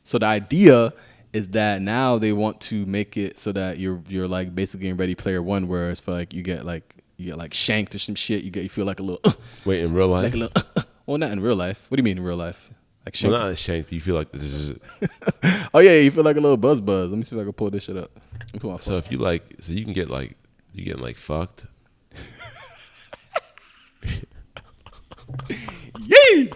So the idea is that now they want to make it so that you're like basically in Ready Player One, where it's for like you get like shanked or some shit. You feel like a little wait, in real life, like a little well, not in real life. What do you mean in real life? Like shanked? Well, not shanked, but you feel like this is. Oh yeah, you feel like a little buzz. Let me see if I can pull this shit up. So if you like, so you can get like you getting like fucked. Yay!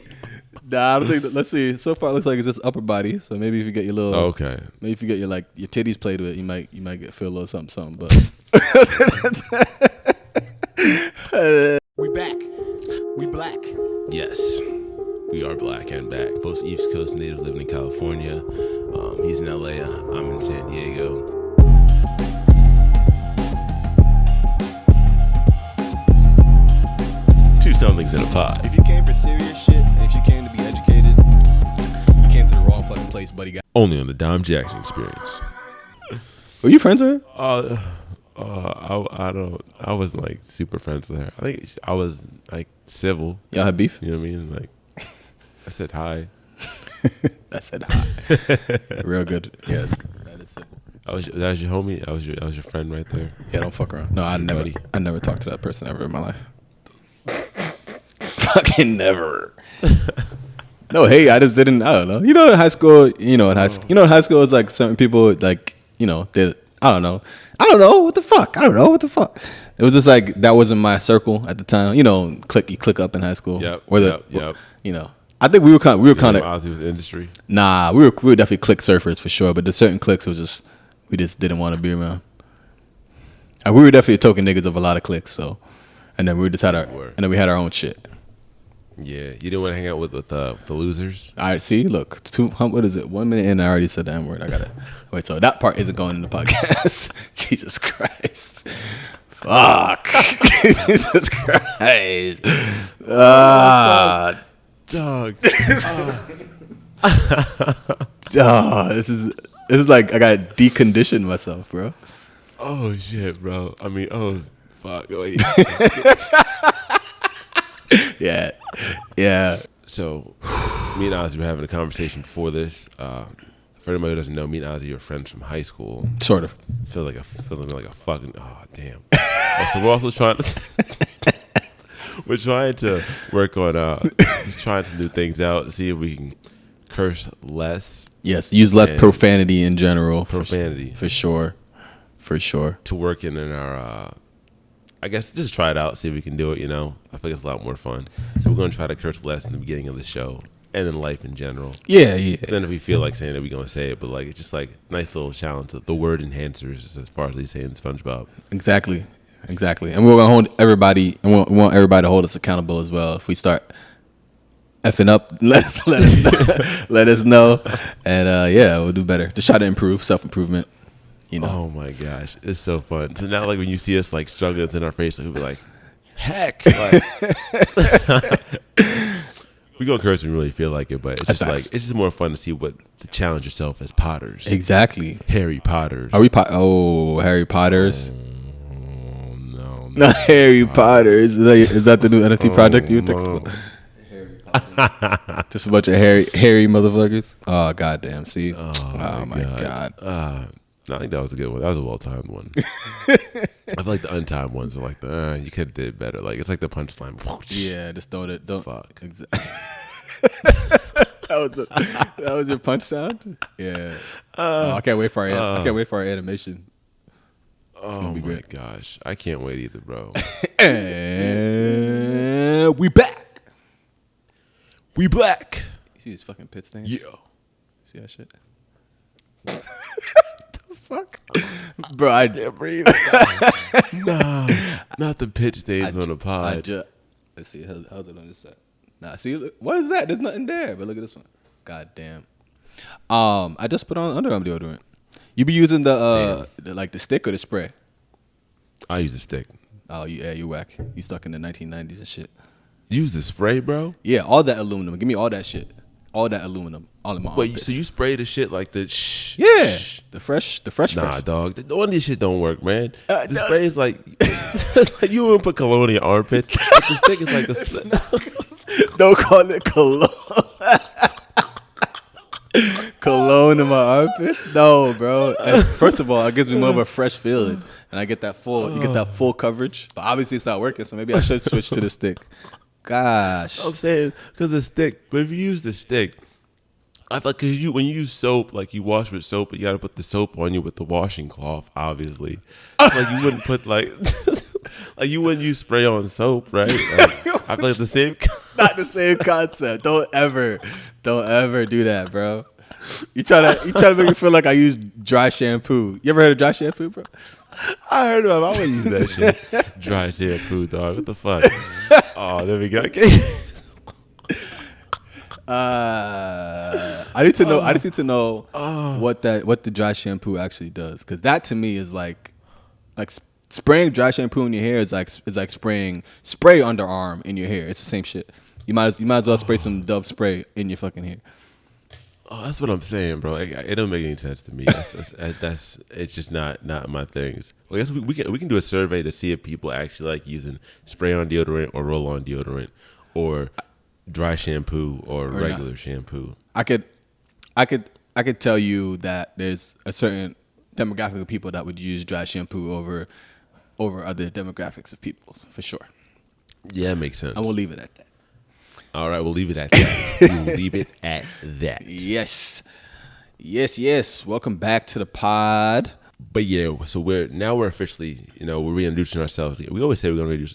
Nah, I don't think. Let's see. So far, it looks like it's just upper body. So maybe if you get your little, okay, maybe if you get your like your titties played with, you might feel a little something. But we back. We black. Yes, we are black and back. Both East Coast native living in California. He's in LA. I'm in San Diego. Two somethings in a pot. if you came for serious shit, and if you came to be educated, you came to the wrong fucking place, buddy. Only on the Dom Jackson Experience. Were you friends with her? I don't. I wasn't like super friends with her. I think I was like civil. Y'all had beef? You know what I mean? Like I said hi. I said hi. Real good. Yes, that is simple. That was your homie. That was your friend right there. Yeah, don't fuck around. No, I buddy. never talked to that person ever in my life. Fucking never. No, hey, I just didn't. I don't know. You know, in high school, in high school, it's like certain people, like, did. I don't know. What the fuck? It was just like that wasn't my circle at the time. You click up in high school. Yep. I think we were kind of. Ozzy was industry. Nah, we were definitely click surfers for sure. But the certain clicks we just didn't want to be around. And we were definitely token niggas of a lot of clicks. So, and then we had our own shit. Yeah, you didn't want to hang out with the losers. All right, see, look, what is it? 1 minute in, I already said the N word. I gotta wait. So that part isn't going in the podcast. Jesus Christ, fuck, Jesus Christ, Dog. This is like I gotta decondition myself, bro. Oh shit, bro. I mean, oh fuck. Wait. Yeah. So, me and Ozzy were having a conversation before this. For anybody who doesn't know, me and Ozzy are friends from high school. Sort of. Feels like a fucking. Oh damn. So we're also trying to. We're trying to work on just trying to do things out, see if we can curse less. Yes, use less profanity in general. Profanity. For sure. To work in our, I guess just try it out, see if we can do it, I think it's a lot more fun. So we're going to try to curse less in the beginning of the show and in life in general. Yeah. Then if we feel like saying it, we're going to say it. But like it's just like nice little challenge. The word enhancers as far as they say in SpongeBob. Exactly. And we're gonna hold everybody, and we want everybody to hold us accountable as well. If we start effing up, let us know, and we'll do better. Just try to improve, self-improvement. Oh my gosh, it's so fun. So now, like when you see us like struggling, it's in our face, like, we'll be like, heck, like, we gonna curse when we really feel like it, but it's just it's just more fun to see what to challenge yourself as Potters. Exactly. Harry Potters. Are we Harry Potters? Not Harry Potter. Is that the new NFT project you were thinking about? Just a bunch of hairy motherfuckers. Oh goddamn! See? Oh my god. No, I think that was a good one. That was a well-timed one. I feel like the untimed ones are like you could have did better. Like it's like the punchline. Yeah, just don't. Fuck. That was your punch sound. Yeah. I can't wait for our animation. Oh my gosh, I can't wait either, bro. And we back. We black. You see these fucking pit stains? Yeah. See that shit? What the fuck? Bro, I can't breathe. Nah, not the pitch stains on the pod. Let's see, how's it on this side? Nah, see, look, what is that? There's nothing there, but look at this one. God damn. I just put on underarm deodorant. You be using the stick or the spray? I use the stick. Oh yeah, you whack. You stuck in the 1990s and shit. Use the spray, bro? Yeah, all that aluminum. Give me all that shit. All that aluminum. All in my armpits. So you spray the shit like the the fresh. Nah, dog. One of these shit don't work, man. The spray is like, it's like you wouldn't put cologne in your armpits. Like the stick is like the. Don't call it cologne. Cologne in my armpits? No, bro. First of all, it gives me more of a fresh feeling, and I get that full. You get that full coverage. But obviously, it's not working, so maybe I should switch to the stick. Gosh, I'm saying because the stick. But if you use the stick, I feel like because when you use soap, like you wash with soap, but you got to put the soap on you with the washing cloth. Obviously, like you wouldn't put like you wouldn't use spray on soap, right? Like, I feel like the same. not the same concept. Don't ever do that, bro. You try to make me feel like I use dry shampoo. You ever heard of dry shampoo, bro? I heard of it. I would use that shit. Dry shampoo, dog. What the fuck? Oh, there we go. I need to know. I just need to know what the dry shampoo actually does, because that to me is like spraying dry shampoo in your hair is like spraying spray underarm in your hair. It's the same shit. You might as well spray some Dove spray in your fucking hair. Oh, that's what I'm saying, bro. It don't make any sense to me. That's it's just not my things. Well, I guess we can do a survey to see if people actually like using spray on deodorant or roll on deodorant or dry shampoo or regular shampoo. I could tell you that there's a certain demographic of people that would use dry shampoo over other demographics of people, for sure. Yeah, it makes sense. And we'll leave it at that. All right, we'll leave it at that. We'll leave it at that. Yes. Welcome back to the pod. But yeah, so we're officially, we're reintroducing ourselves. We always say we're going to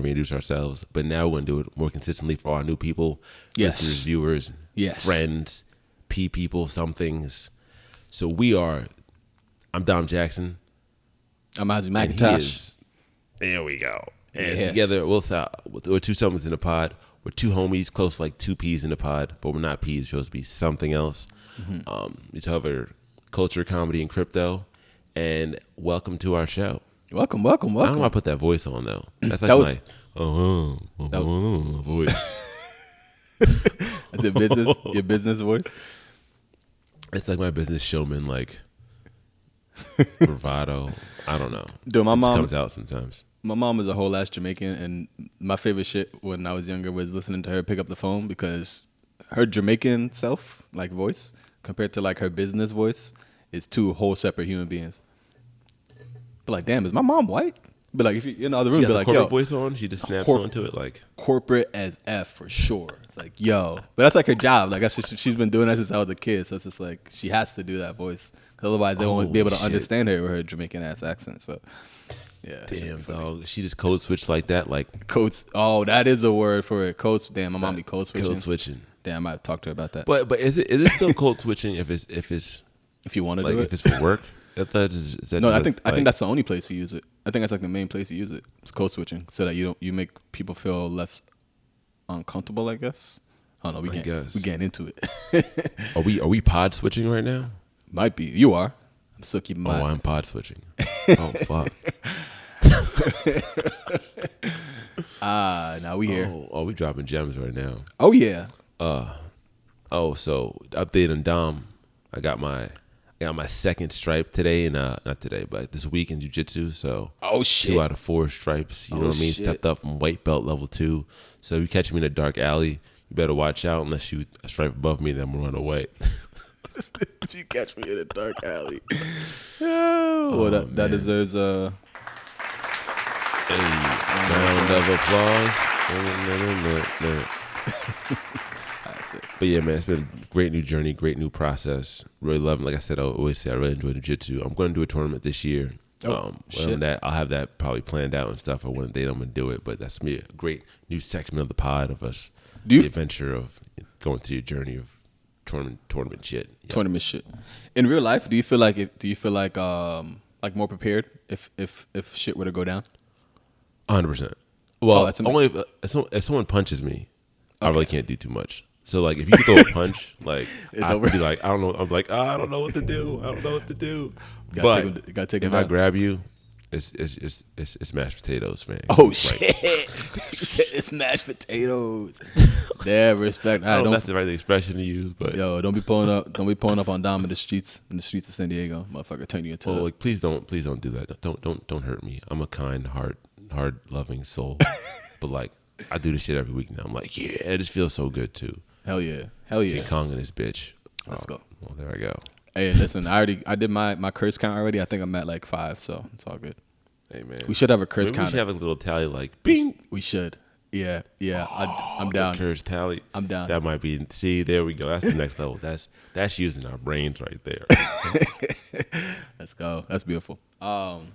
reintroduce ourselves, but now we're going to do it more consistently for our new people, listeners, viewers, friends, people, some things. So I'm Dom Jackson. I'm Ozzy McIntosh. There we go. And together, we're two somethings in the pod. We're two homies, close like two peas in the pod, but we're not peas. We're supposed to be something else. We cover culture, comedy, and crypto. And welcome to our show. Welcome. I don't know why I put that voice on, though. That's like my voice. Is it your business voice? It's like my business showman, like bravado. I don't know. Dude, my mom comes out sometimes. My mom is a whole ass Jamaican, and my favorite shit when I was younger was listening to her pick up the phone, because her Jamaican self, like voice, compared to like her business voice, is two whole separate human beings. But like, damn, is my mom white? But like, if you're in the other room, be like, yo, voice on. She just snaps onto it like corporate as F for sure. It's like, yo, but that's like her job. Like that's just, she's been doing that since I was a kid. So it's just like she has to do that voice. Otherwise, they won't be able to understand her with her Jamaican ass accent. So. Yeah, damn, dog. She just code switched like that, like codes. Oh, that is a word for it. Codes. Damn, my mom be code switching. Code switching. Damn, I might talk to her about that. But is it still code switching if you want to like do it? If it's for work? I think that's the only place you use it. I think that's like the main place you use it. It's code switching, so that you make people feel less uncomfortable, I guess. I don't know. We getting into it. Are we pod switching right now? Might be. You are. I'm still keeping my. Oh, I'm pod switching. Oh fuck. Now we here. Oh, we dropping gems right now. Oh yeah. So update on Dom. I got my second stripe today, and not today, but this week in jiu-jitsu. So 2 out of 4 stripes. You know what I mean? Shit. Stepped up from white belt level 2. So if you catch me in a dark alley, you better watch out. Unless you a stripe above me, then I'm gonna run away. If you catch me in a dark alley, well, that deserves a round of applause. That's it. But yeah, man, it's been a great new journey, great new process. Really loving. Like I said, I always say I really enjoy jiu-jitsu. I'm going to do a tournament this year. That I'll have that probably planned out and stuff. I one day I'm gonna do it, but that's me a great new section of the pod of us. The adventure of going through your journey of tournament shit. Yep. Tournament shit. In real life, do you feel like more prepared if shit were to go down? 100%. Well, only if someone punches me, I really can't do too much. So like, if you throw a punch, like I have to be like, I don't know. I'm like, I don't know what to do. But if I grab you, it's mashed potatoes, man. Oh shit! It's mashed potatoes. Yeah, respect. I don't know if that's the right expression to use, but yo, don't be pulling up on Dom in the streets of San Diego, motherfucker. Turn you into. Oh, like please don't do that. Don't hurt me. I'm a kind, hard loving soul, but like I do this shit every week now. I'm like, yeah, it just feels so good too. Hell yeah. Hell yeah. King Kong and his bitch. Let's go. Well, there I go. Hey, listen, I did my curse count already. I think I'm at like 5, so it's all good. Hey, man. We should have a curse Maybe count. we should have a little tally like, bing. We should. Yeah. I'm down. The curse tally. I'm down. That might be, see, there we go. That's the next level. That's using our brains right there. Let's go. That's beautiful. Ozzy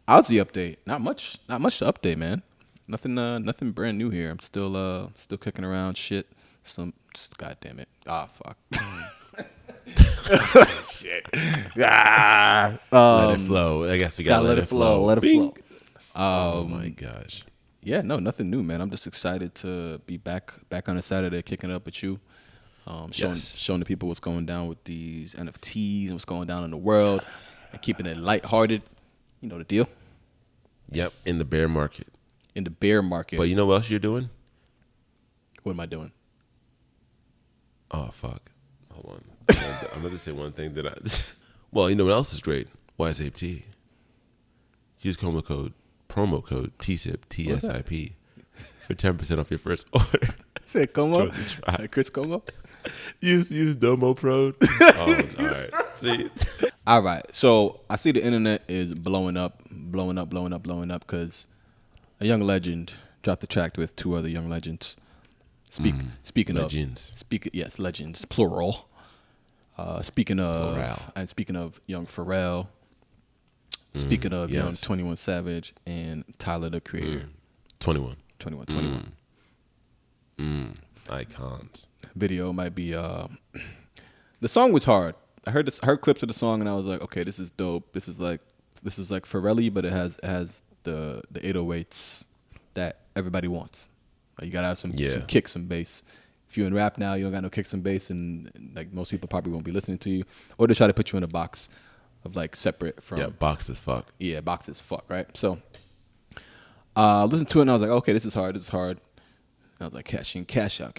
update. Not much to update, man. Nothing brand new here. I'm still kicking around shit. God damn it. Ah, fuck. Shit. Let it flow. I guess we gotta let it flow. Let it Bing. flow. Oh my gosh. Yeah, no, nothing new, man. I'm just excited to be back on a Saturday, kicking it up with you, showing the people what's going down with these NFTs and what's going down in the world, and keeping it lighthearted. You know the deal. Yep, in the bear market. In the bear market. But you know what else you're doing? What am I doing? Oh, fuck. Hold on. I'm going to say one thing that well, you know what else is great? YSAPT. Use promo code TSIP, TSIP, for 10% off your first order. Say Como? Chris Como? Use Domo Pro. Oh, all right. See? All right. So I see the internet is blowing up because a young legend dropped the track with 2 other young legends. Speaking legends. Legends, plural. Speaking of young Pharrell. Speaking of young 21 Savage and Tyler the Creator. 21. Icons. Video might be the song was hard. I heard clips of the song and I was like, okay, this is dope. This is like Pharrell, but it has the 808s that everybody wants. Like, you gotta have some kicks, some bass. If you're in rap now, you don't got no kicks and bass, and like most people probably won't be listening to you, or they try to put you in a box of like separate from. Yeah, box as fuck. Yeah, box as fuck, right? So, listened to it and I was like, okay, this is hard. And I was like, cash in, cash out,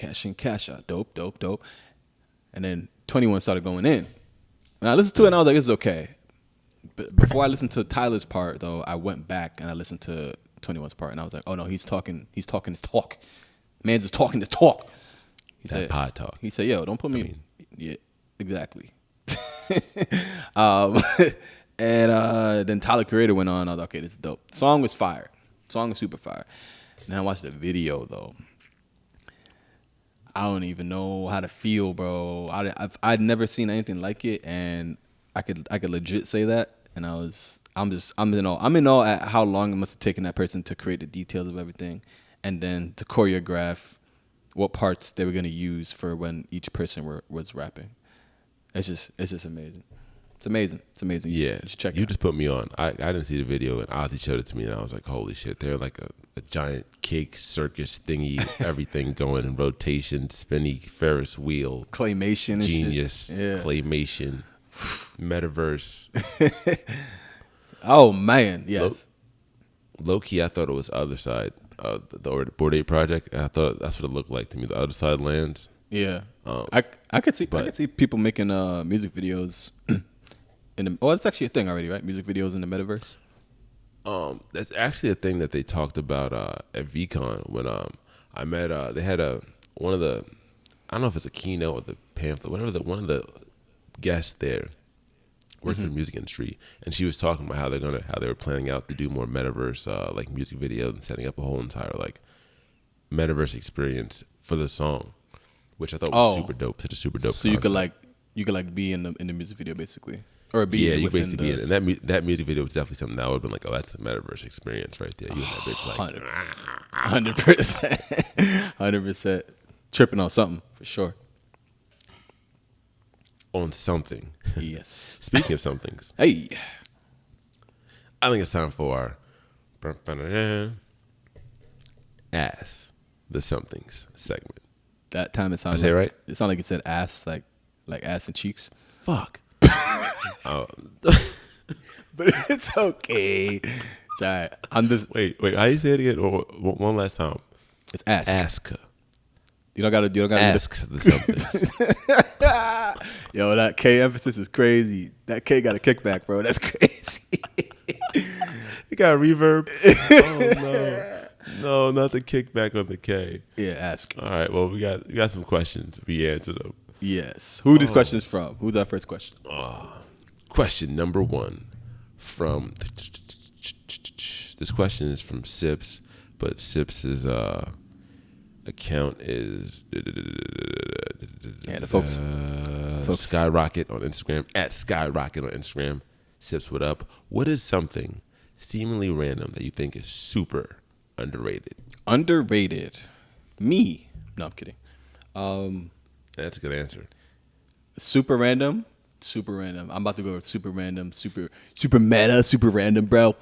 dope. And then 21 started going in. And I listened to it and I was like, this is okay. But before I listened to Tyler's part, though, I went back and I listened to 21's part, and I was like, oh no, he's talking his talk. Man's just talking his talk. He said pod talk. He said, yo, don't put me. Yeah, exactly. And then Tyler Creator went on. I was like, okay, this is dope. Song was fire. Song was super fire. And then I watched the video though. I don't even know how to feel, bro. I'd never seen anything like it, and I could legit say that. And I'm in awe at how long it must have taken that person to create the details of everything, and then to choreograph what parts they were gonna use for when each person was rapping. It's just amazing. It's amazing. Yeah, just check it you out. just put me on. I didn't see the video, and Ozzy showed it to me, and I was like, holy shit! They're like a giant cake circus thingy, everything going in rotation, spinny Ferris wheel, Claymation, and genius, shit. Yeah. claymation, metaverse. Oh man, yes. Low key, I thought it was other side. The Bored Ape project. I thought that's what it looked like to me. The other side lands. Yeah, I could see people making music videos that's actually a thing already, right? Music videos in the metaverse. That's actually a thing that they talked about at VCon when I met. They had one of the, I don't know if it's a keynote or the pamphlet, whatever. One of the guests there works for the music industry, and she was talking about how they were planning out to do more metaverse like music videos and setting up a whole entire like metaverse experience for the song, which I thought was super dope. Such a super dope. So concept. you could be in the music video basically, or be you basically be in it. And that music video was definitely something that would have been like, oh, that's a metaverse experience right there. You and that bitch like 100%, tripping on something for sure. On something. Yes. Speaking of somethings, hey, I think it's time for our Ask the Somethings segment. That time it sounded. I say right? It sounded like you said ass, like ass and cheeks. Fuck. But it's okay. It's all right. I'm just wait. How you say it again? One last time. It's ask. Ask. You don't gotta ask the somethings. Yo, that K emphasis is crazy. That K got a kickback, bro. That's crazy. You got a reverb. Oh no. No, not the kickback on the K. Yeah, ask. All right. Well, we got some questions. We answered them. Yes. Who are these questions from? Who's our first question? Question number 1 from this question is from Sips, but Sips's account is the folks Skyrocket on Instagram at Skyrocket on Instagram. Sips, what up? What is something seemingly random that you think is super underrated? Underrated. Me. No, I'm kidding. That's a good answer. Super random. Super random. I'm about to go with super random, super meta, super random, bro.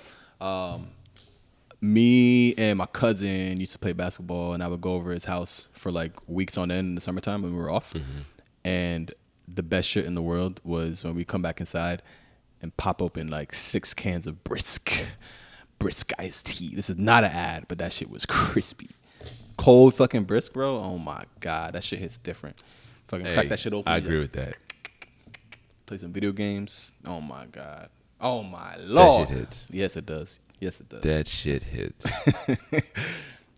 Me and my cousin used to play basketball, and I would go over his house for like weeks on end in the summertime when we were off. Mm-hmm. And the best shit in the world was when we come back inside and pop open like 6 cans of brisk iced tea. This is not an ad, but that shit was crispy. Cold fucking brisk, bro. Oh my God, that shit hits different. Fucking crack that shit open. I agree with that. Play some video games. Oh my God. Oh my Lord. That shit hits. Yes, it does. Yes, it does. That shit hits.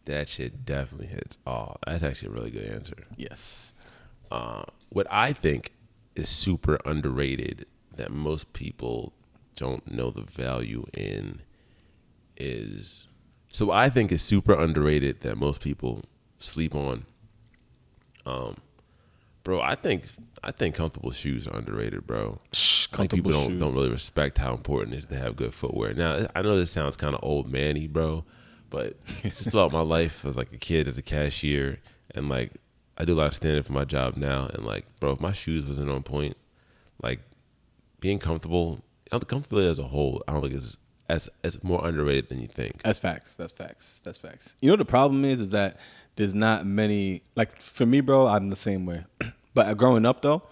That shit definitely hits. Oh, that's actually a really good answer. Yes. What I think is super underrated that most people don't know the value in is... So I think is super underrated that most people sleep on. Bro, I think comfortable shoes are underrated, bro. Like people don't really respect how important it is to have good footwear. Now, I know this sounds kind of old manny, bro, but just throughout my life as like a kid, as a cashier, and like I do a lot of stand-up for my job now, and like, bro, if my shoes wasn't on point, like being comfortable, comfortability as a whole, I don't think it's more underrated than you think. That's facts. You know the problem is that there's not many, like for me, bro, I'm the same way. But growing up though,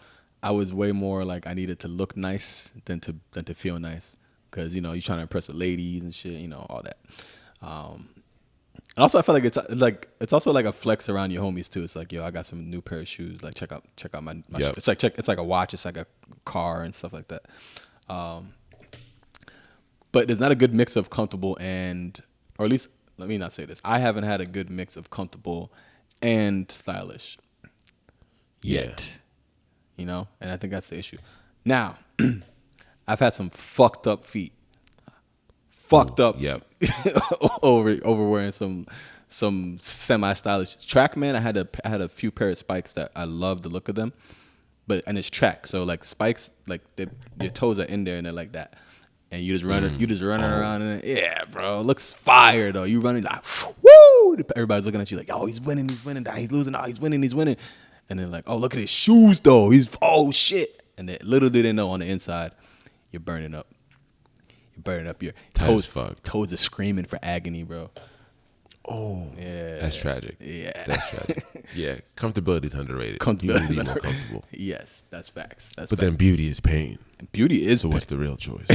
I was way more like I needed to look nice than to feel nice, because you're trying to impress the ladies and shit, all that. And also I feel like it's also like a flex around your homies too. It's like, yo, I got some new pair of shoes. Like check out my yep. It's like a watch. It's like a car and stuff like that. But there's not a good mix of comfortable or at least let me not say this. I haven't had a good mix of comfortable and stylish yet. Yeah. And I think that's the issue. Now, I've had some fucked up feet. Yep. over wearing some semi-stylish track, man. I had a few pair of spikes that I love the look of them, and it's track, so like spikes, like your toes are in there and they're like that, and you just running around in it. Yeah, bro, it looks fire though. You running like woo! Everybody's looking at you like, oh, he's winning, he's losing, oh, he's winning, and they're like, oh, look at his shoes though. Oh shit, and little did they know on the inside, you're burning up. Your toes. Toes are screaming for agony, bro. Oh, yeah, that's tragic. Yeah, that's tragic. Yeah, comfortability is underrated. You need to be more comfortable. Yes, that's facts. But then beauty is pain. Beauty is. So what's the real choice?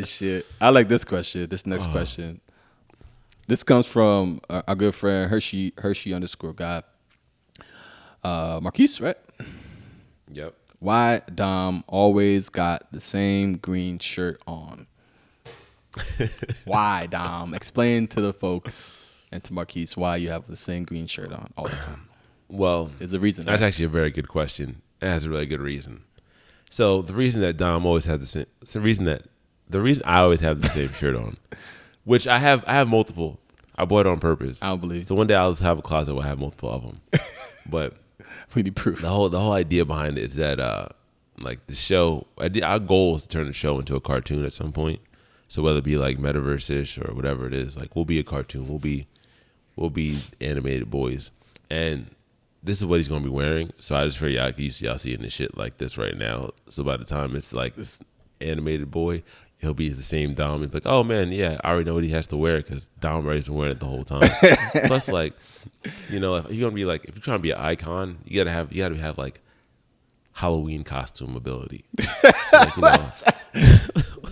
Shit. I like this question. This next question. This comes from our good friend Hershey _God. Marquise, right? Yep. Why Dom always got the same green shirt on? Why, Dom? Explain to the folks and to Marquise why you have the same green shirt on all the time. Well, there's a reason. That's actually a very good question. It has a really good reason. So the reason that Dom always has the reason I always have the same shirt on, which I have multiple. I bought it on purpose. I don't believe. So one day I'll just have a closet where I have multiple of them. But we need proof. The whole idea behind it is that like the show, our goal is to turn the show into a cartoon at some point. So whether it be like metaverse-ish or whatever it is, like we'll be a cartoon. We'll be animated boys, and this is what he's gonna be wearing. So I just figure y'all seeing this shit like this right now. So by the time it's like this animated boy, he'll be the same Dom. He'll be like, oh man, yeah, I already know what he has to wear because Dom already's been wearing it the whole time. Plus, like, if you're gonna be like, if you're trying to be an icon, you gotta have like Halloween costume ability. So, like,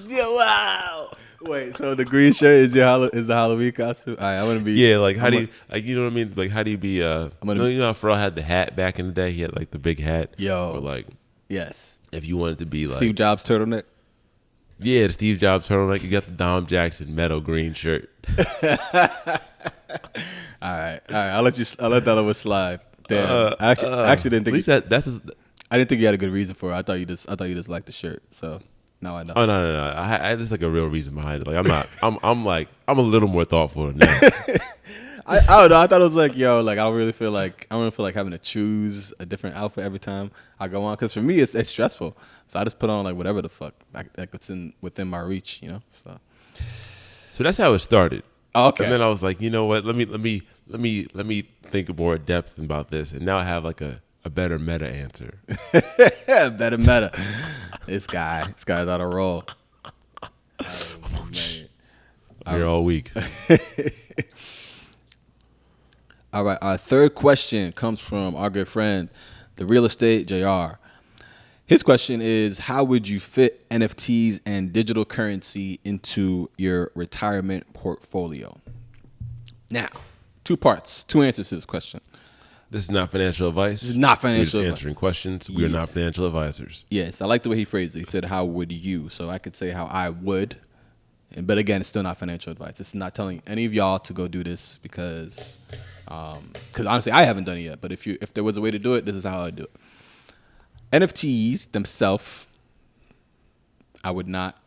wow. Wait, so the green shirt is the Halloween costume? All right, I want to be. Yeah, like how do you you know what I mean? Like how do you be? You know how Pharrell had the hat back in the day. He had like the big hat. Yo, or like yes. If you wanted to be like Steve Jobs turtleneck. Yeah, the Steve Jobs turtleneck. You got the Dom Jackson metal green shirt. All right. I'll let that one slide. Damn. I actually didn't At think. least that's his, I didn't think you had a good reason for it. I thought you just liked the shirt. So now I know. oh no. There's like a real reason behind it. Like I'm not. I'm a little more thoughtful than that. I don't know. I thought it was like, yo, like I don't really feel like having to choose a different outfit every time I go on. Because for me, it's stressful. So I just put on like whatever the fuck like what's within my reach, you know. So that's how it started. Okay. And then I was like, you know what? Let me think more in depth about this. And now I have like a better meta answer. Better meta. This guy's on a roll. Oh, man. I'm here all week. All right, our third question comes from our good friend, the real estate JR. His question is, how would you fit NFTs and digital currency into your retirement portfolio? Now, two answers to this question. This is not financial advice. This is not financial We're just advice. answering questions. We are not financial advisors. Yes, I like the way he phrased it. He said, how would you? So I could say how I would. But again, it's still not financial advice. It's not telling any of y'all to go do this because honestly, I haven't done it yet. But if there was a way to do it, this is how I would do it. NFTs themselves, I would not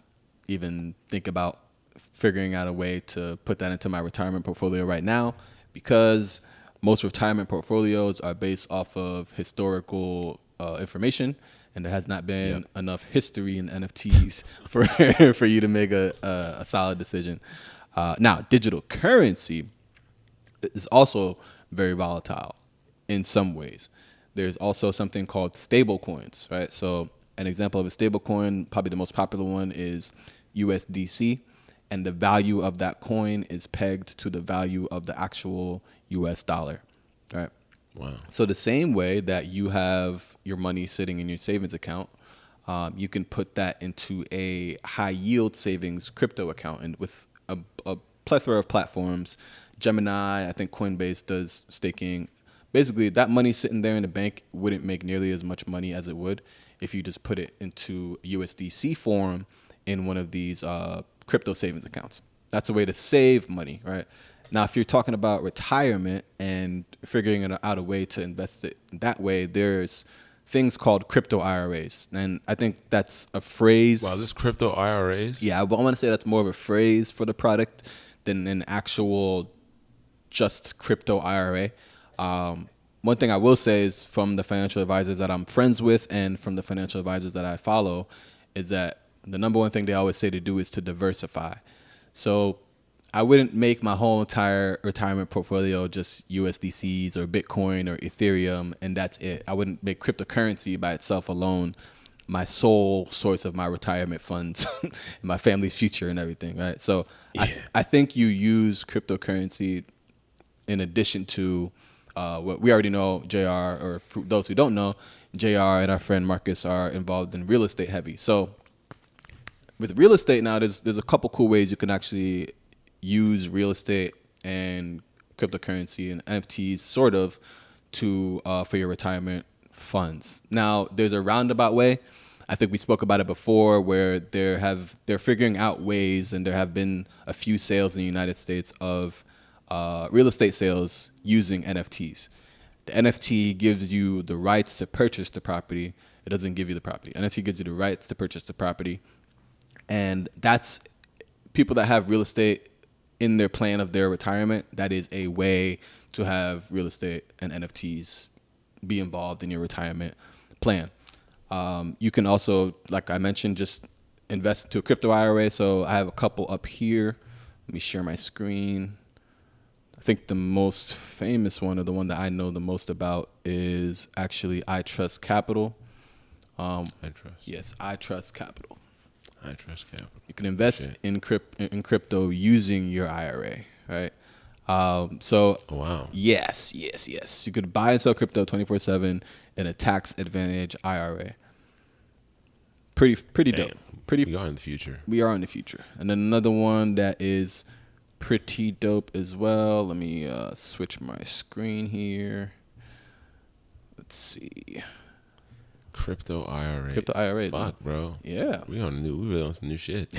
even think about figuring out a way to put that into my retirement portfolio right now because most retirement portfolios are based off of historical information, and there has not been enough history in NFTs for you to make a solid decision. Now, digital currency is also very volatile in some ways. There's also something called stable coins, right? So an example of a stable coin, probably the most popular one, is USDC, and the value of that coin is pegged to the value of the actual US dollar, right? Wow. So the same way that you have your money sitting in your savings account, you can put that into a high yield savings crypto account, and with a plethora of platforms. Gemini, I think Coinbase does staking. Basically, that money sitting there in the bank wouldn't make nearly as much money as it would if you just put it into USDC form in one of these crypto savings accounts. That's a way to save money, right? Now, if you're talking about retirement and figuring out a way to invest it that way, there's things called crypto IRAs. And I think that's a phrase. Wow, this crypto IRAs? Yeah, but I want to say that's more of a phrase for the product than an actual just crypto IRA. One thing I will say is from the financial advisors that I'm friends with and from the financial advisors that I follow is that the number one thing they always say to do is to diversify. So I wouldn't make my whole entire retirement portfolio just USDCs or Bitcoin or Ethereum and that's it. I wouldn't make cryptocurrency by itself alone my sole source of my retirement funds, my family's future and everything, right? So I think you use cryptocurrency in addition to what we already know, JR, or for those who don't know, JR and our friend Marcus are involved in real estate heavy. So with real estate now, there's a couple cool ways you can actually use real estate and cryptocurrency and NFTs sort of to for your retirement funds. Now, there's a roundabout way. I think we spoke about it before where they're figuring out ways, and there have been a few sales in the United States of real estate sales using NFTs. The NFT gives you the rights to purchase the property. It doesn't give you the property. NFT gives you the rights to purchase the property. And that's people that have real estate in their plan of their retirement. That is a way to have real estate and NFTs be involved in your retirement plan. You can also, like I mentioned, just invest into a crypto IRA. So I have a couple up here. Let me share my screen. I think the most famous one, or the one that I know the most about, is actually I Trust Capital. Yes, I Trust Capital. I Trust Capital. You can invest in crypto using your IRA, right? So, oh, wow. Yes. You could buy and sell crypto 24/7 in a tax advantage IRA. Pretty dope. We are in the future. We are in the future. And then another one that is pretty dope as well. Let me switch my screen here. Let's see. Crypto IRA. Crypto IRA. Fuck, bro. Yeah. We really on some new shit.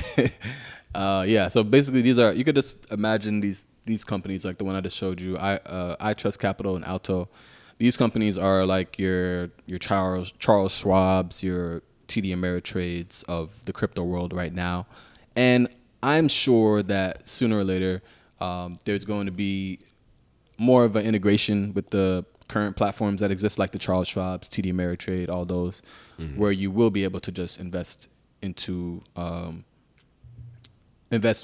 Yeah. So basically, you could just imagine these companies like the one I just showed you. I Trust Capital and Alto. These companies are like your Charles Schwab's, your TD Ameritrades of the crypto world right now, and I'm sure that sooner or later there's going to be more of an integration with the current platforms that exist, like the Charles Schwab's, TD Ameritrade, all those, where you will be able to just invest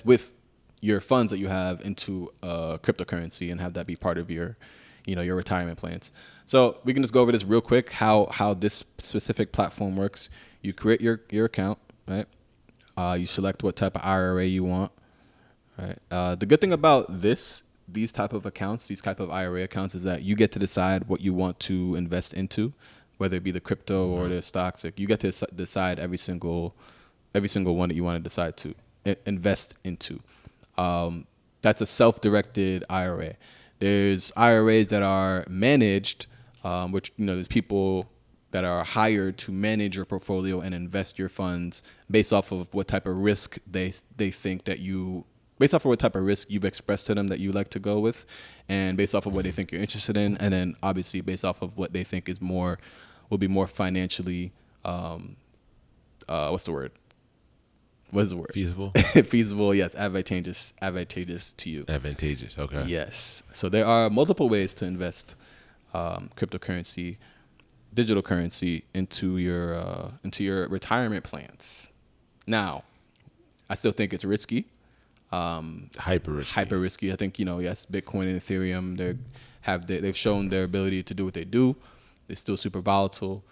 with your funds that you have into cryptocurrency and have that be part of your retirement plans. So we can just go over this real quick, how this specific platform works. You create your account, right? You select what type of IRA you want, right? The good thing about these type of accounts, these type of IRA accounts, is that you get to decide what you want to invest into, whether it be the crypto or the stocks. Like, you get to decide every single one that you want to decide to invest into. That's a self-directed IRA. There's IRAs that are managed, which there's people that are hired to manage your portfolio and invest your funds based off of what type of risk they think that based off of what type of risk you've expressed to them that you like to go with, and based off of what they think you're interested in, and then obviously based off of what they think will be more financially, what's the word? Feasible? Feasible, yes. Advantageous to you. Advantageous, okay. Yes. So there are multiple ways to invest cryptocurrency, digital currency into your retirement plans. Now, I still think it's risky. Hyper risky. I think yes, Bitcoin and Ethereum they've shown their ability to do what they do. They're still super volatile.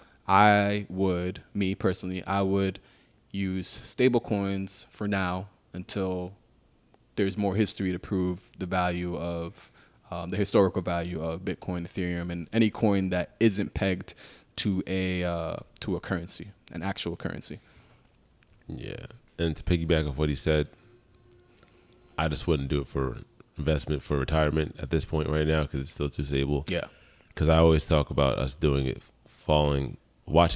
Me personally, I would use stable coins for now until there's more history to prove the value of the historical value of Bitcoin, Ethereum, and any coin that isn't pegged to a currency, an actual currency. Yeah, and to piggyback off what he said, I just wouldn't do it for investment for retirement at this point right now because it's still too stable. Yeah. Because I always talk about us doing it, watching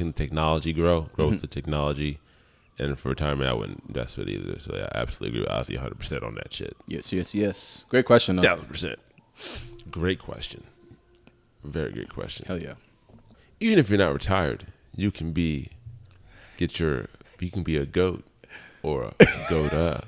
the technology grow with the technology. And for retirement, I wouldn't invest with either. So I absolutely agree with Ozzy 100% on that shit. Yes. Great question, though. 1,000%. Great question. Very great question. Hell yeah. Even if you're not retired, you can be a goat or a GODA.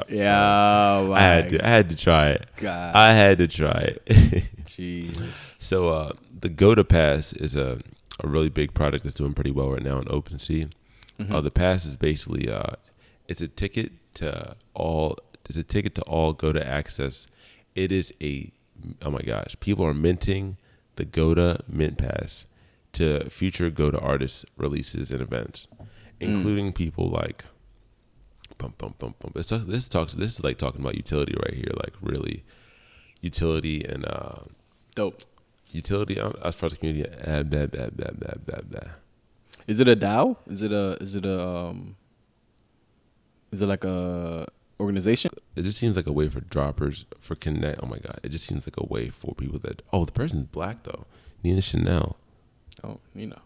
Yeah, I had to try it. God. I had to try it. Jesus. So the GODA Pass is a really big product that's doing pretty well right now on OpenSea. The pass is basically it's a ticket to all GODA access. It is oh my gosh, people are minting the GODA Mint Pass to future GODA artists releases and events, including people like This is like talking about utility right here, like really utility and dope. Utility as far as the community. Is it a DAO? Is it like a organization? It just seems like a way for droppers for connect. Oh my god! It just seems like a way for people that. Oh, the person's black though. Nina Chanel. Oh, Nina.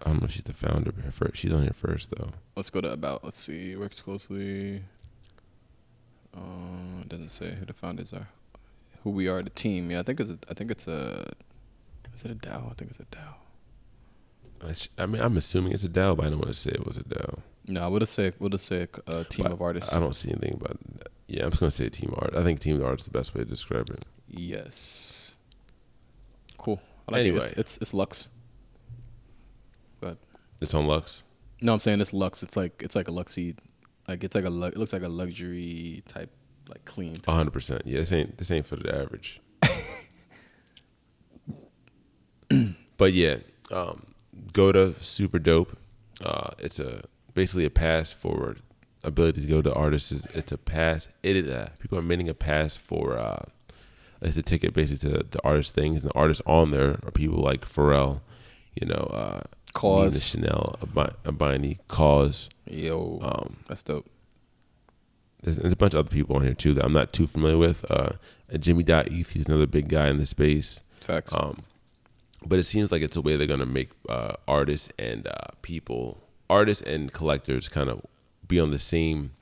I don't know if she's the founder, but she's on here first though. Let's go to about. Let's see. Works closely. It doesn't say who the founders are. Who we are, the team. Yeah, I think it's a. Is it a DAO? I think it's a DAO. I mean, I'm assuming it's a DAO, but I don't want to say it was a DAO. No, we'll just say a team of artists. I don't see anything about it. Yeah, I'm just gonna say team art. I think team art is the best way to describe it. Yes. Cool. I like anyway, it's Lux. But it's on Lux. No, I'm saying it's Lux. It's like a Luxy, like it looks like a luxury type, like clean. 100%. Yeah, this ain't for the average. But yeah, GODA, super dope. It's basically a pass for ability to go to artists. It's a pass. People are minting a pass for it's a ticket basically to the artist things, and the artists on there are people like Pharrell, Cause, Nina Chanel, Abani, Cause. Yo, that's dope. There's a bunch of other people on here too that I'm not too familiar with. Jimmy.eth, he's another big guy in the space. Facts. But it seems like it's a way they're gonna make artists and artists and collectors kind of be on the same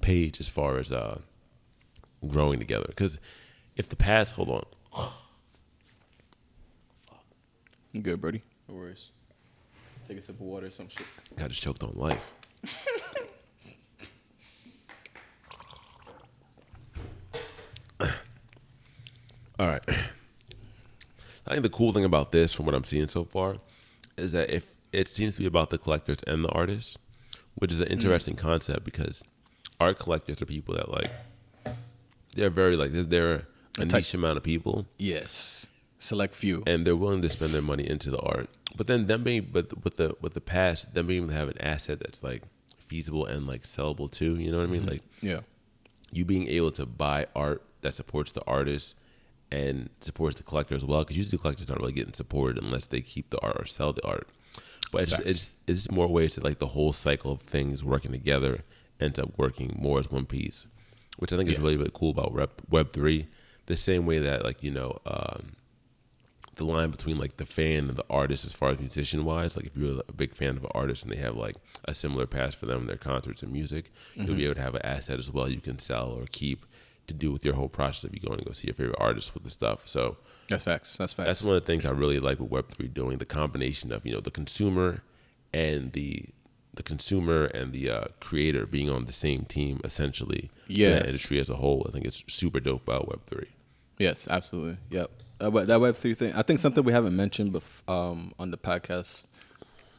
page as far as growing together. Because if the past, hold on, You good, buddy? No worries. Take a sip of water or some shit. I just choked on life. All right. I think the cool thing about this, from what I'm seeing so far, is that if it seems to be about the collectors and the artists, which is an interesting concept because art collectors are people that like they're very like they're a niche amount of people. Yes, select few, and they're willing to spend their money into the art. But then them being, but with the past, them being able to have an asset that's like feasible and like sellable too. You know what I mean? Like you being able to buy art that supports the artist and supports the collector as well, because usually collectors aren't really getting supported unless they keep the art or sell the art. But it's more ways that like the whole cycle of things working together ends up working more as one piece, which I think is really, really cool about Web3. The same way that like, you know, the line between like the fan and the artist as far as musician wise, like if you're a big fan of an artist and they have like a similar past for them in their concerts and music, you'll be able to have an asset as well you can sell or keep to do with your whole process of you going to go see your favorite artist with the stuff. So that's facts. That's one of the things I really like with Web3 doing, the combination of, you know, the consumer and the creator being on the same team essentially. Yes. For the industry as a whole. I think it's super dope about Web3. Yes, absolutely. Yep. That Web3 thing, I think something we haven't mentioned on the podcast,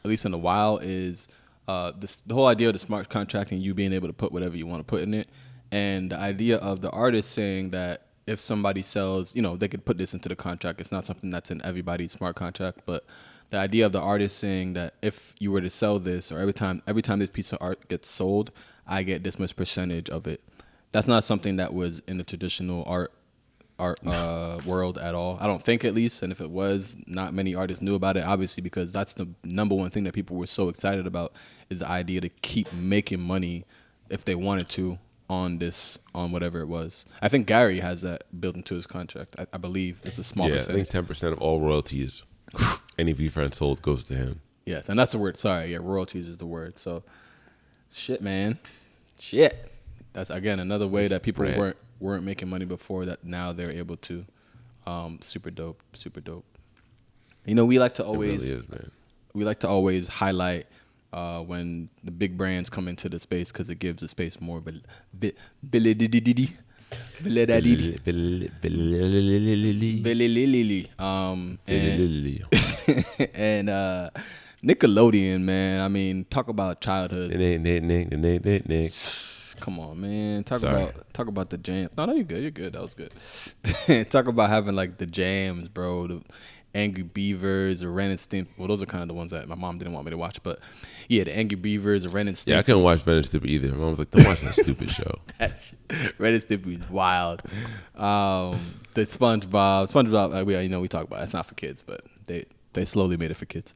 at least in a while, is the whole idea of the smart contract and you being able to put whatever you want to put in it. And the idea of the artist saying that if somebody sells, you know, they could put this into the contract. It's not something that's in everybody's smart contract, but the idea of the artist saying that if you were to sell this, or every time this piece of art gets sold, I get this much percentage of it. That's not something that was in the traditional art world at all. I don't think, at least. And if it was, not many artists knew about it, obviously, because that's the number one thing that people were so excited about, is the idea to keep making money if they wanted to on whatever it was. I think Gary has that built into his contract. I believe it's a small percentage. I think 10% of all royalties any V-Friend sold goes to him. Yes, and that's the word. Sorry, yeah, royalties is the word. So, shit, man. Shit. That's, again, another way that people weren't making money before that now they're able to. Super dope. Super dope. You know, we like to always... It really is, man. We like to always highlight when the big brands come into the space, because it gives the space more validity. And Nickelodeon, man. I mean, talk about childhood. Come on, man. Talk about the jam. No, you're good. You're good. That was good. Talk about having like the jams, bro. The Angry Beavers, or Ren and Stimpy. Well, those are kind of the ones that my mom didn't want me to watch. But yeah, the Angry Beavers, or Ren and Stimpy. Yeah, I couldn't watch Ren and Stimpy either. My mom was like, "Don't watch that stupid show." Ren and Stimpy is wild. The SpongeBob. We talk about it. It's not for kids, but they slowly made it for kids.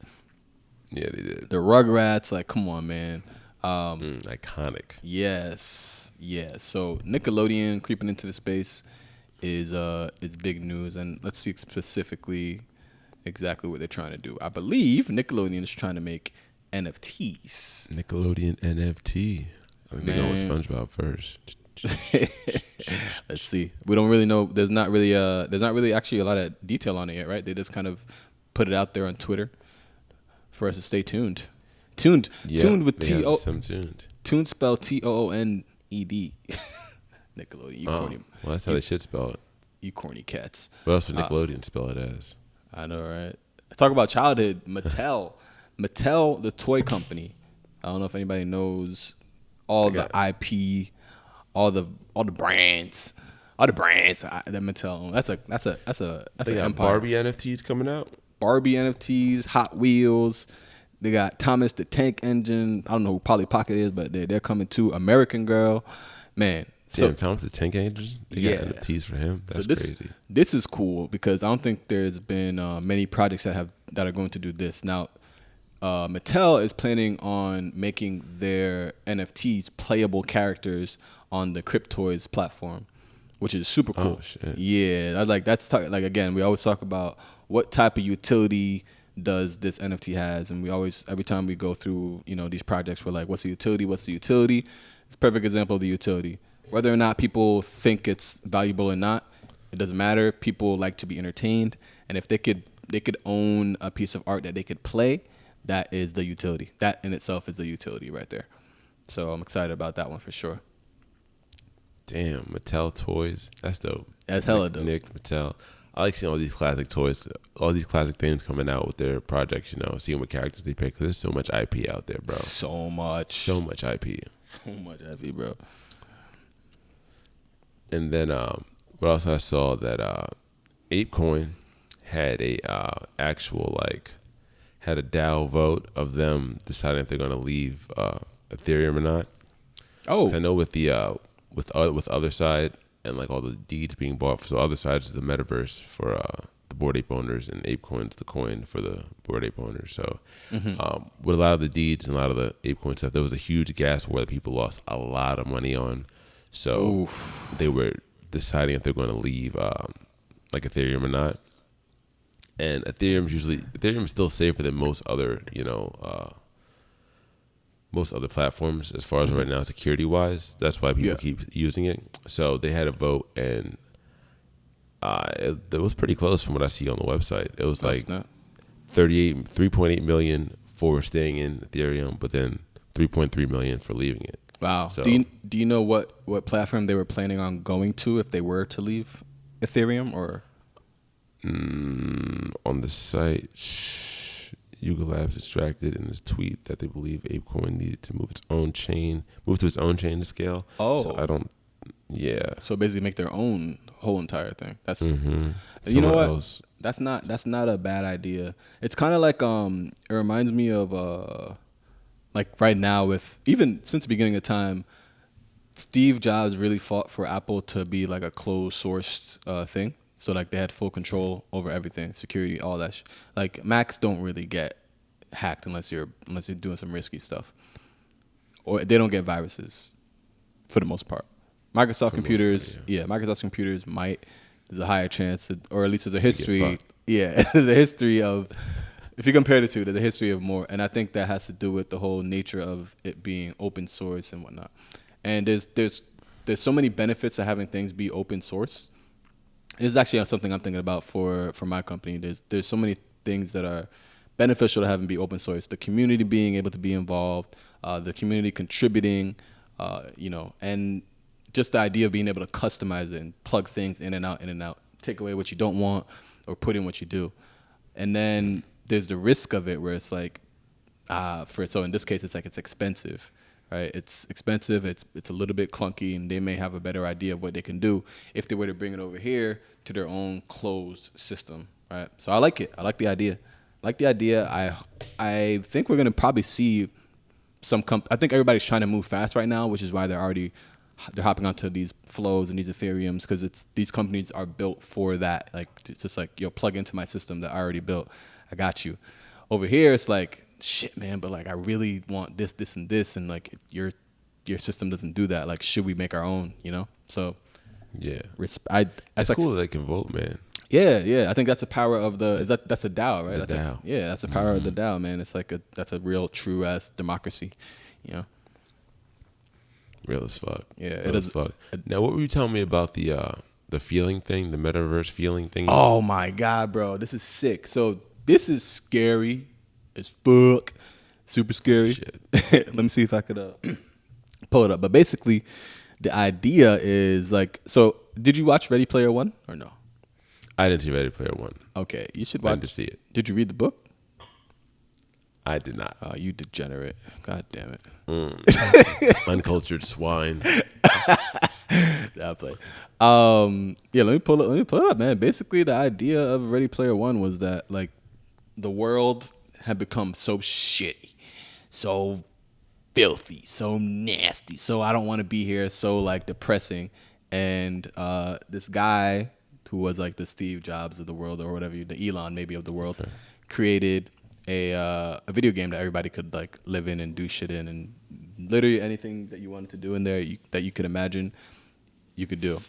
Yeah, they did. The Rugrats, like, come on, man. Iconic. Yes. So Nickelodeon creeping into the space is big news, and let's see specifically exactly what they're trying to do. I believe Nickelodeon is trying to make NFTs. Nickelodeon NFT. I think they're going with SpongeBob first. Let's see. We don't really know. There's not really actually a lot of detail on it yet, right? They just kind of put it out there on Twitter for us to stay tuned. Tuned with T-O. Tuned spelled Tooned. Nickelodeon. Well, that's how they should spell it. You corny cats. What else would Nickelodeon spell it as? I know, right? Talk about childhood. Mattel, the toy company. I don't know if anybody knows all the IP, all the brands, that Mattel. That's an empire. Barbie NFTs coming out. Barbie NFTs, Hot Wheels. They got Thomas the Tank Engine. I don't know who Polly Pocket is, but they're coming too. American Girl, man. Damn, Thomas the Tank Engine. They got NFTs for him. That's crazy. This is cool because I don't think there's been many projects that are going to do this. Now, Mattel is planning on making their NFTs playable characters on the Cryptoys platform. which is super cool. Oh, shit. Yeah, I like like again, we always talk about what type of utility does this NFT has, and we always every time we go through these projects, we're like, what's the utility? What's the utility? It's a perfect example of the utility. Whether or not people think it's valuable or not, it doesn't matter. People like to be entertained, and if they could own a piece of art that they could play, that is the utility. That in itself is the utility right there. So I'm excited about that one for sure. Damn, Mattel toys. That's dope. That's hella dope. Nick Mattel. I like seeing all these classic toys, all these classic things coming out with their projects, seeing what characters they pick. 'Cause there's so much IP out there, bro. So much IP. So much IP, bro. And then what else I saw that Ape Coin had a actual had a DAO vote of them deciding if they're gonna leave Ethereum or not. Oh, I know with the with other side and all the deeds being bought. So other side is the metaverse for the Bored Ape owners, and Ape Coin's the coin for the Bored Ape owners. So with a lot of the deeds and a lot of the Ape Coin stuff, there was a huge gas war that people lost a lot of money on. So they were deciding if they're going to leave Ethereum or not. And Ethereum is still safer than most other platforms as far as right now, security wise. That's why people keep using it. So they had a vote, and it was pretty close from what I see on the website. It was 3.8 million for staying in Ethereum, but then 3.3 million for leaving it. Wow. So, do you know what platform they were planning on going to if they were to leave Ethereum? Or on the site, Yuga Labs extracted in his tweet that they believe ApeCoin needed to move to its own chain to scale. Oh, so I don't. Yeah. So basically, make their own whole entire thing. That's you know what? Else. That's not a bad idea. It's kind of like it reminds me of right now with even since the beginning of time, Steve Jobs really fought for Apple to be like a closed source thing. So they had full control over everything, security, all that. Macs don't really get hacked unless you're doing some risky stuff, or they don't get viruses for the most part. Microsoft computers, Microsoft computers might. There's a higher chance, or at least there's a history. Yeah, there's a history of. If you compare the two, there's a history of more, and I think that has to do with the whole nature of it being open source and whatnot. And there's so many benefits to having things be open source. This is actually something I'm thinking about for my company. There's so many things that are beneficial to having be open source. The community being able to be involved, the community contributing, and just the idea of being able to customize it and plug things in and out, take away what you don't want or put in what you do. And then there's the risk of it where it's so in this case, it's expensive. Right, it's expensive. It's a little bit clunky, and they may have a better idea of what they can do if they were to bring it over here to their own closed system. Right, so I like it. I like the idea. I think we're gonna probably see some. I think everybody's trying to move fast right now, which is why they're hopping onto these flows and these Ethereums, because these companies are built for that. It's just plug into my system that I already built. I got you. Over here, it's shit, man, but I really want this, and this, and your system doesn't do that. Should we make our own? So yeah, it's cool that they can vote, man. Yeah. I think that's the power of that's a DAO, right? The DAO. That's the power of the DAO, man. It's that's a real true ass democracy, Real as fuck. Yeah, it is. Fuck. Now, what were you telling me about the feeling thing, the metaverse feeling thing? Oh my god, bro, this is sick. So this is scary as fuck, super scary. Let me see if I could pull it up. But basically, the idea is so. Did you watch Ready Player One or no? I didn't see Ready Player One. Okay, you should watch. I didn't see it. Did you read the book? I did not. Oh, you degenerate! God damn it! Uncultured swine. I'll play. Let me pull it up, man. Basically, the idea of Ready Player One was that the world had become so shitty, so filthy, so nasty, so I don't want to be here, so depressing. And this guy who was the Steve Jobs of the world, or whatever, the Elon maybe of the world, created a video game that everybody could live in and do shit in, and literally anything that you wanted to do in there that you could imagine, you could do.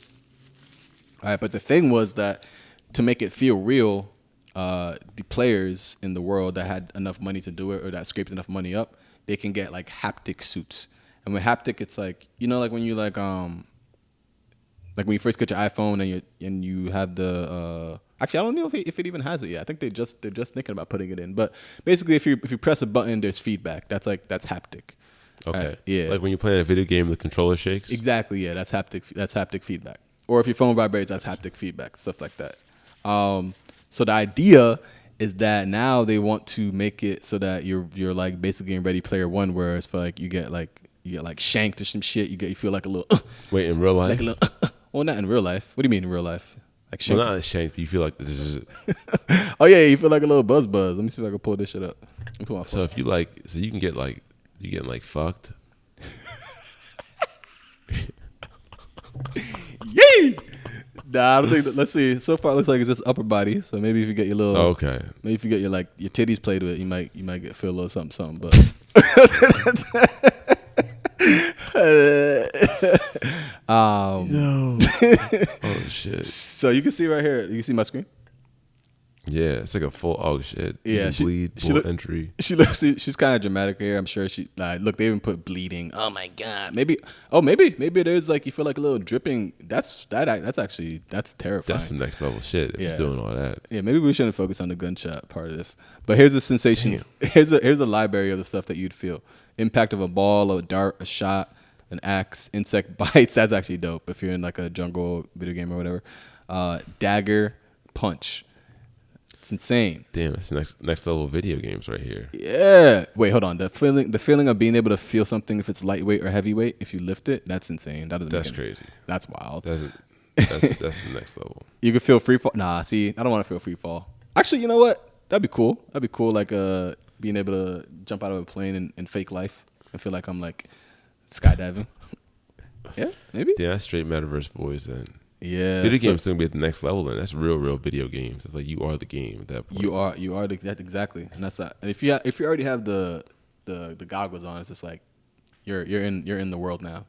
All right, but the thing was that to make it feel real, the players in the world that had enough money to do it or that scraped enough money up, they can get like haptic suits. And with haptic, it's like, you know, like when you like when you first get your iPhone and you have the actually I don't know if it even has it yet. I think they're just thinking about putting it in. But basically, if you press a button, there's feedback. That's haptic. Okay. Yeah. Like when you're playing a video game, the controller shakes. Exactly. Yeah, that's haptic. That's haptic feedback. Or if your phone vibrates, that's haptic feedback. Stuff like that. So the idea is that now they want to make it so that you're like basically in Ready Player One, where it's for like you get like shanked or some shit. You feel like a little. Wait, in real life? Like a little. Well, not in real life. What do you mean in real life? Like shanked? Well, not shanked, but you feel like this is. Oh yeah, you feel like a little buzz. Let me see if I can pull this shit up. So if you like, so you can get like, you getting like fucked. Yay! Nah, I don't think. Let's see. So far, it looks like it's just upper body. So maybe if you get your little, Okay. maybe if you get your like your titties played with, you might feel a little something. But No. Oh shit. So you can see right here. You can see my screen. Yeah, it's like a full. Oh shit. You Yeah, can bleed. Bullet entry. She's kind of dramatic here. I'm sure she like look. They even put bleeding. Oh my god. Maybe there's like you feel like a little dripping. That's terrifying. That's some next level shit. If Yeah. you're doing all that. Yeah, maybe we shouldn't focus on the gunshot part of this. But here's the sensation. Damn. Here's a library of the stuff that you'd feel. Impact of a ball, a dart, a shot, an axe, insect bites. That's actually dope if you're in like a jungle video game or whatever. Dagger, punch. It's insane. Damn, it's next level video games right here. Yeah. Wait, hold on. The feeling of being able to feel something if it's lightweight or heavyweight, if you lift it, that's insane. That's crazy. That's wild. That's the next level. You can feel free fall. Nah, see, I don't want to feel free fall. Actually, you know what? That'd be cool. Like being able to jump out of a plane and fake life and feel like I'm like skydiving. Yeah, maybe. Yeah, that's straight metaverse boys then. Yeah. Video games gonna be at the next level then. That's real video games. It's like you are the game at that point. You are that exactly. And that's that. And if you already have the goggles on, it's just like you're in the world now.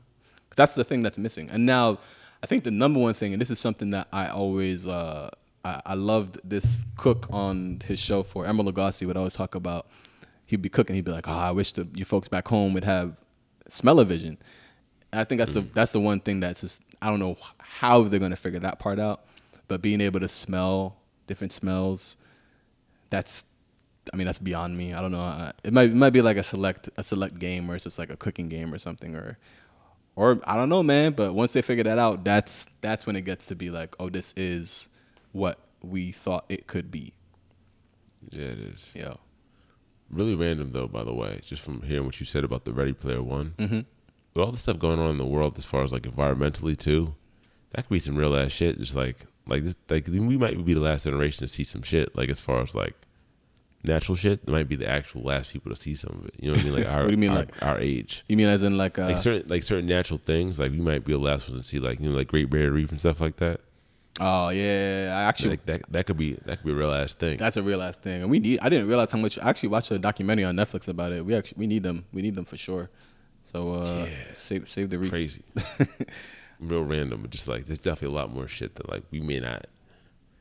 That's the thing that's missing. And now I think the number one thing, and this is something that I always I loved this cook on his show for Emerald Lagasse would always talk about. He'd be cooking. He'd be like, I wish you folks back home would have smell-o-vision. And I think that's the one thing that's just, I don't know how they're going to figure that part out, but being able to smell different smells, that's beyond me. I don't know. It might be like a select game where it's just like a cooking game or something, or I don't know, man. But once they figure that out, that's when it gets to be like, oh, this is what we thought it could be. Yeah, it is. Yeah. Really random though, by the way, just from hearing what you said about the Ready Player One. Mm-hmm. With all the stuff going on in the world as far as like environmentally too, that could be some real ass shit. Just like this, like we might be the last generation to see some shit. Like as far as like natural shit, they might be the actual last people to see some of it. You know what I mean? Like our, what do you mean, like our age? You mean as in like certain natural things? Like we might be the last ones to see, like like Great Barrier Reef and stuff like that. Oh yeah, I actually like that could be a real ass thing. That's a real ass thing, and I didn't realize how much. I actually watched a documentary on Netflix about it. We need them for sure. So save the reefs. Crazy. Real random, but just like there's definitely a lot more shit that like we may not.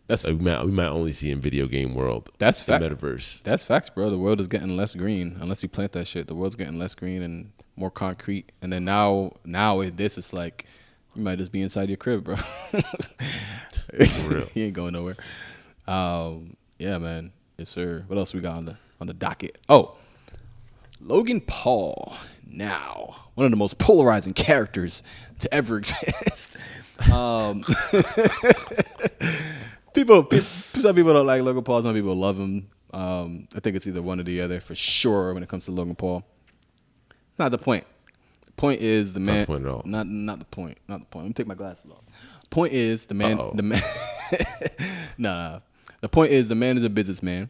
That's like, we might only see in video game world. That's fact. Metaverse. That's facts, bro. The world is getting less green unless you plant that shit. The world's getting less green and more concrete. And then now with this, it's like you might just be inside your crib, bro. For real. He ain't going nowhere. Yeah, man. Yes, sir. What else we got on the docket? Oh, Logan Paul. Now, one of the most polarizing characters to ever exist. Some people don't like Logan Paul. Some people love him. I think it's either one or the other for sure when it comes to Logan Paul. Not the point. The point is the man. Not the point at all. Not the point. Not the point. Let me take my glasses off. Point is the man. Uh-oh. The man. Nah. The point is the man is a businessman.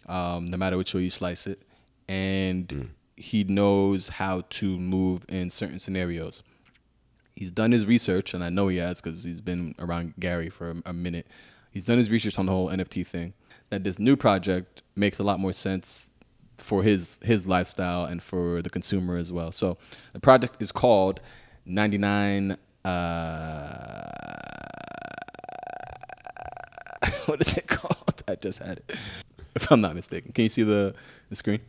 No matter which way you slice it, and he knows how to move in certain scenarios. He's done his research, and I know he has because he's been around Gary for a minute. He's done his research on the whole NFT thing. That this new project makes a lot more sense for his lifestyle and for the consumer as well. So the project is called 99. What is it called? I just had it. If I'm not mistaken. Can you see the screen?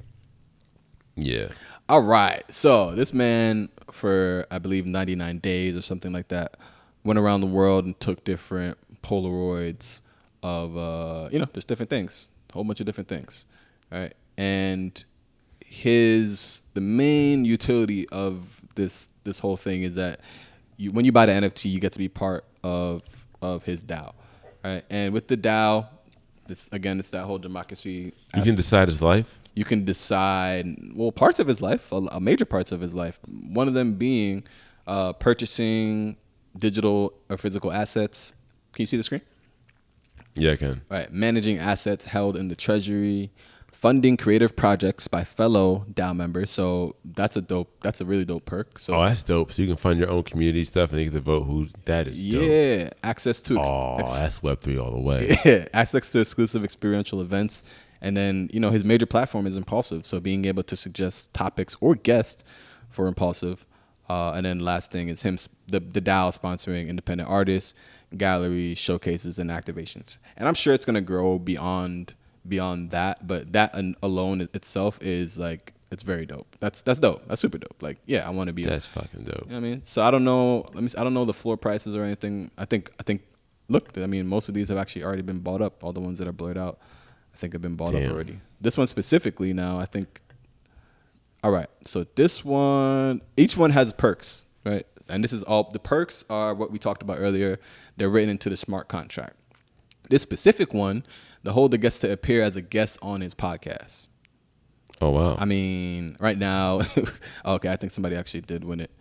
Yeah. All right. So this man, for I believe 99 days or something like that, went around the world and took different Polaroids of just different things, a whole bunch of different things, right? And the main utility of this whole thing is that when you buy the NFT, you get to be part of his DAO, right? And with the DAO, it's that whole democracy. You can decide his life. You can decide, parts of his life, major parts of his life. One of them being purchasing digital or physical assets. Can you see the screen? Yeah, I can. Right. Managing assets held in the treasury, funding creative projects by fellow DAO members. So that's a really dope perk. So that's dope. So you can fund your own community stuff and you get to vote that is dope. Yeah. Access to that's Web3 all the way. Yeah. Access to exclusive experiential events. And then, his major platform is Impulsive. So being able to suggest topics or guests for Impulsive. And then last thing is the DAO sponsoring independent artists, galleries, showcases, and activations. And I'm sure it's going to grow beyond that. But that alone itself is like, it's very dope. That's dope. That's super dope. Like, yeah, I want to be. That's fucking dope. You know what I mean? So I don't know. I don't know the floor prices or anything. I think. Look, most of these have actually already been bought up. All the ones that are blurred out, I think have been bought up already. This one specifically now, I think. All right. So this one, each one has perks, right? And this is all, the perks are what we talked about earlier. They're written into the smart contract. This specific one, the holder gets to appear as a guest on his podcast. Oh, wow. Right now, okay, I think somebody actually did win it.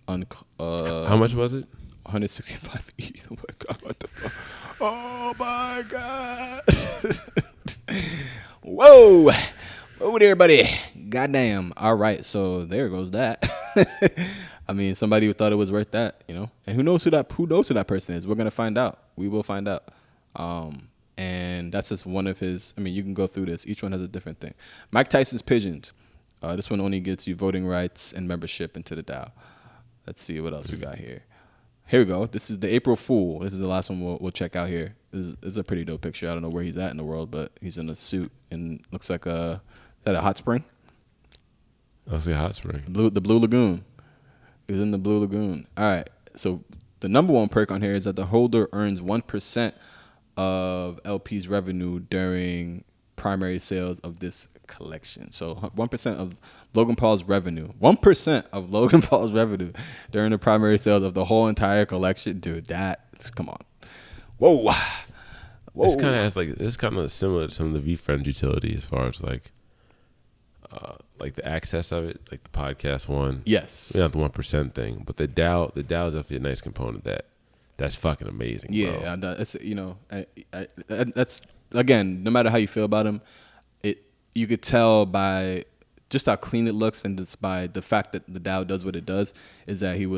How much was it? 165 ETH. Oh my God, what the fuck? Oh my God. Whoa. Whoa there, buddy. Goddamn. All right, so there goes that. Somebody who thought it was worth that, And who knows who that person is? We're gonna find out. We will find out. And that's just one of his. You can go through this. Each one has a different thing. Mike Tyson's Pigeons. This one only gets you voting rights and membership into the DAO. Let's see what else we got here. Here we go. This is the April Fool. This is the last one we'll check out here. This is a pretty dope picture. I don't know where he's at in the world, but he's in a suit and looks like is that a hot spring? That's a hot spring. The Blue Lagoon. He's in the Blue Lagoon. All right. So the number one perk on here is that the holder earns 1% of LP's revenue during primary sales of this collection. So 1% of Logan Paul's revenue. 1% of Logan Paul's revenue during the primary sales of the whole entire collection. Dude, come on. Whoa. It's kind of similar to some of the VFriend utility as far as like the access of it, like the podcast one. Yes. Not the 1% thing, but the DAO is definitely a nice component that's fucking amazing. Yeah, bro. It's that's again, no matter how you feel about him, you could tell by just how clean it looks and just by the fact that the DAO does what it does is that him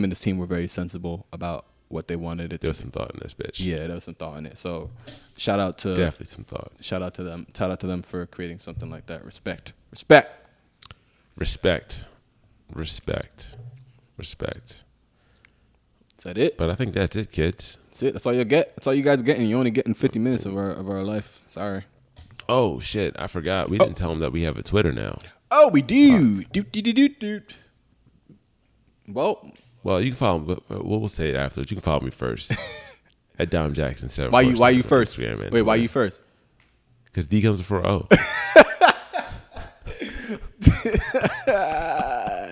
and his team were very sensible about what they wanted it to. There was some thought in this bitch. Yeah, there was some thought in it. So definitely some thought. Shout out to them. Shout out to them for creating something like that. Respect. Is that it? But I think that's it, kids. That's it. That's all you get. That's all you guys getting. You're only getting 50 minutes of our life. Sorry. Oh shit! I forgot. We didn't tell them that we have a Twitter now. Oh, we do. Dude. Well, you can follow me. We'll say it afterwards. You can follow me first at Dom Jackson 7. Why you first? Wait, why you first? Because D comes before O.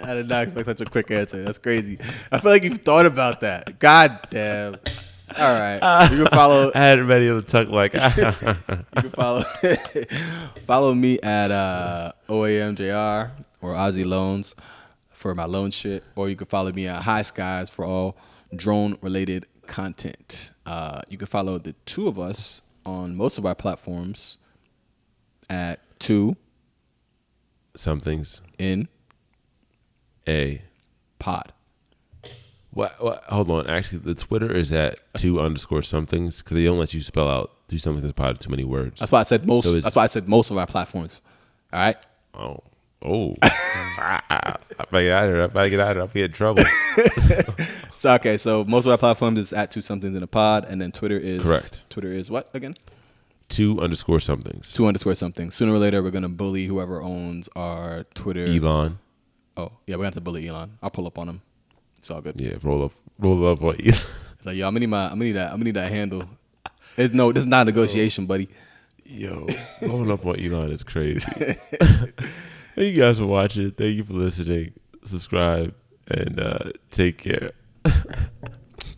I did not expect such a quick answer. That's crazy. I feel like you've thought about that. God damn. All right. You can follow. I had it ready on the tuck like. You can follow me at OAMJR or Ozzy Loans for my loan shit. Or you can follow me at High Skies for all drone-related content. You can follow the two of us on most of our platforms at 2 somethings in a pod. What? Hold on. Actually, the Twitter is at 2_somethings because they don't let you spell out 2 somethings in pod too many words. That's why I said most. That's why I said most of our platforms. All right. Oh, Oh, if I get out of here, I'll be in trouble. So okay, so most of our platforms is at 2 somethings in a pod, and then Twitter is Correct. Twitter is what again? 2_somethings. 2_something. Sooner or later, we're gonna bully whoever owns our Twitter. Elon. Oh yeah, we're gonna have to bully Elon. I'll pull up on him. It's all good. Yeah, roll up on Elon. It's like, yo, I'm gonna need that handle. This is not a negotiation, buddy. Yo, rolling up on Elon is crazy. Thank you guys for watching. Thank you for listening. Subscribe and take care.